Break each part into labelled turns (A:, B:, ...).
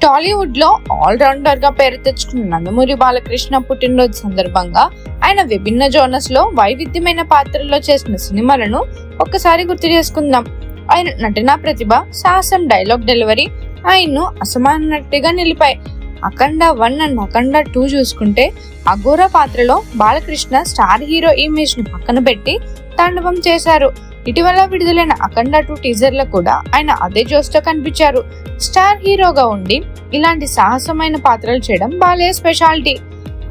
A: టాలీవుడ్ లో all rounder గా పేరు తెచ్చుకున్న నందమూరి బాలకృష్ణ పుట్టినరోజు సందర్భంగా ఆయన విభిన్న జోనర్స్ లో వైవిధ్యమైన పాత్రల్లో చేసిన సినిమాలను ఒక్కసారి గుర్తు చేసుకుందాం. ఆయన నటనా ప్రతిభ, సాహసం, డైలాగ్ డెలివరీ ఆయన్ను అసమాన నటిగా నిలిపాయి. అఖండ 1 అండ్ అఖండ 2 చూసుకుంటే అఘోరా పాత్రలో బాలకృష్ణ స్టార్ హీరో ఇమేజ్ ని పక్కన పెట్టి తాండవం చేశారు. ఇటీవల విడుదలైన అఖండ 2 టీజర్ లో కూడా ఆయన అదే జోష్ తో కనిపించారు. స్టార్ హీరోగా ఉండి ఇలాంటి సాహసమైన పాత్రలు చేయడం బాలయ్య స్పెషాలిటీ.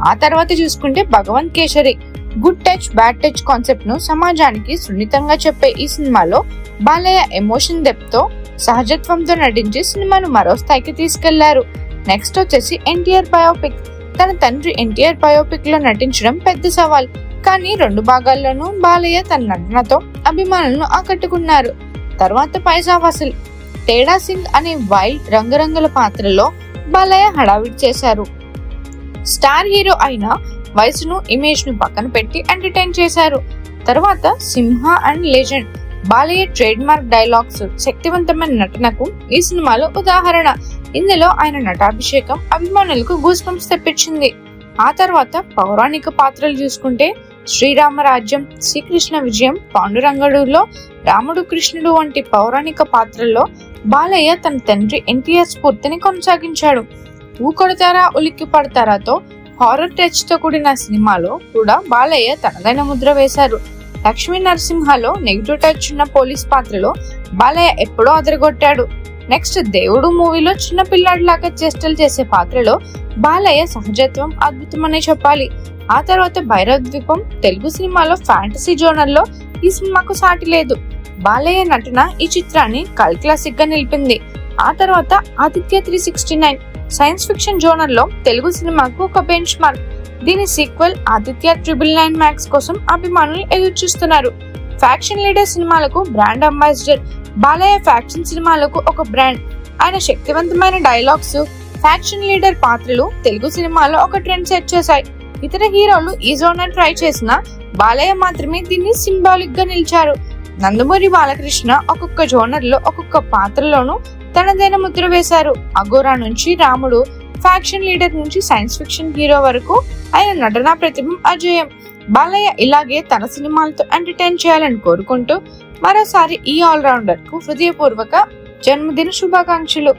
A: ఆ తర్వాత చూసుకుంటే Bhagavanth Kesari good touch bad touch concept ను సమాజానికి సున్నితంగా చెప్పే ఈ సినిమాలో బాలయ్య ఎమోషన్ డెప్త్ తో సహజత్వంతో నటించి సినిమాను మరో స్థాయికి తీసుకెళ్లారు. నెక్స్ట్ వచ్చేసి ఎన్టీఆర్ బయోపిక్. తన తండ్రి ఎన్టీఆర్ బయోపిక్ లో నటించడం పెద్ద సవాల్. కానీ 2 భాగాల్లోనూ బాలయ్య తన నటనతో అభిమానులను ఆకట్టుకున్నారు. తర్వాత పైసా వసూల్, తేడా సింగ్ అనే వైల్డ్ రంగురంగుల పాత్రలో బాలయ్య హడావిడి చేశారు. స్టార్ హీరో అయిన వయసును ఇమేజ్ ను పక్కన పెట్టి ఎంటర్టైన్ చేశారు. తర్వాత Simha and Legend, Balayya trademark dialogues, శక్తివంతమైన నటనకు ఈ సినిమాలో ఉదాహరణ. ఇందులో ఆయన నటాభిషేకం అభిమానులకు గూస్ బంప్స్ తెప్పించింది. ఆ తర్వాత పౌరాణిక పాత్రలు చూసుకుంటే శ్రీరామరాజ్యం, శ్రీకృష్ణ విజయం, పాండురంగడులో రాముడు కృష్ణుడు వంటి పౌరాణిక పాత్రల్లో బాలయ్య తన తండ్రి ఎన్టీఆర్ స్ఫూర్తిని కొనసాగించాడు. ఊకొడతారా ఉలిక్కి పడతారాతో హారర్ టచ్ తో కూడిన సినిమాలో కూడా బాలయ్య తనదైన ముద్ర వేశారు. లక్ష్మీ నరసింహలో నెగిటివ్ టచ్ ఉన్న పోలీస్ పాత్రలో బాలయ్య ఎప్పుడో అదరగొట్టాడు. నెక్స్ట్ దేవుడు మూవీలో చిన్న పిల్లాడిలాగా చేష్టలు చేసే పాత్రలో బాలయ్య సహజత్వం అద్భుతమనే చెప్పాలి. ఆ తర్వాత భైరవ ద్వీపం తెలుగు సినిమాలో ఫ్యాంటసీ జోనర్ లో ఈ సినిమాకు సాటి లేదు. బాలయ్య నటన ఈ చిత్రాన్ని కల్ క్లాసిక్ గా నిలిపింది. ఆ తర్వాత ఆదిత్య 369 సైన్స్ ఫిక్షన్ జోనర్ లో తెలుగు సినిమాకు ఒక బెంచ్ మార్క్. దీని సీక్వెల్ ఆదిత్య 999 మ్యాక్స్ కోసం అభిమానులు ఎదురు చూస్తున్నారు. ఫ్యాక్షన్ లీడర్ సినిమాలకు బ్రాండ్ అంబాసిడర్ బాలయ్య, ఫ్యాక్షన్ సినిమాలకు ఒక బ్రాండ్. ఆయన శక్తివంతమైన డైలాగ్స్, ఫ్యాక్షన్ లీడర్ పాత్రలు తెలుగు సినిమాలో ఒక ట్రెండ్ సెట్ చేశాయి. ఇతర హీరోలు ఈ జోనర్ ట్రై చేసినా బాలయ్య మాత్రమే దీన్ని సింబాలిక్ గా నిలిచారు. నందమూరి బాలకృష్ణ ఒక్కొక్క జోనర్ లో ఒక్కొక్క పాత్రలోనూ తనదైన ముద్ర వేశారు. అఘోరా నుంచి రాముడు, ఫ్యాక్షన్ లీడర్ నుంచి సైన్స్ ఫిక్షన్ హీరో వరకు ఆయన నటనా ప్రతిభ అజేయం. బాలయ్య ఇలాగే తన సినిమాలతో ఎంటర్టైన్ చేయాలని కోరుకుంటూ మరోసారి ఈ ఆల్ రౌండర్ కు హృదయపూర్వక జన్మదిన శుభాకాంక్షలు.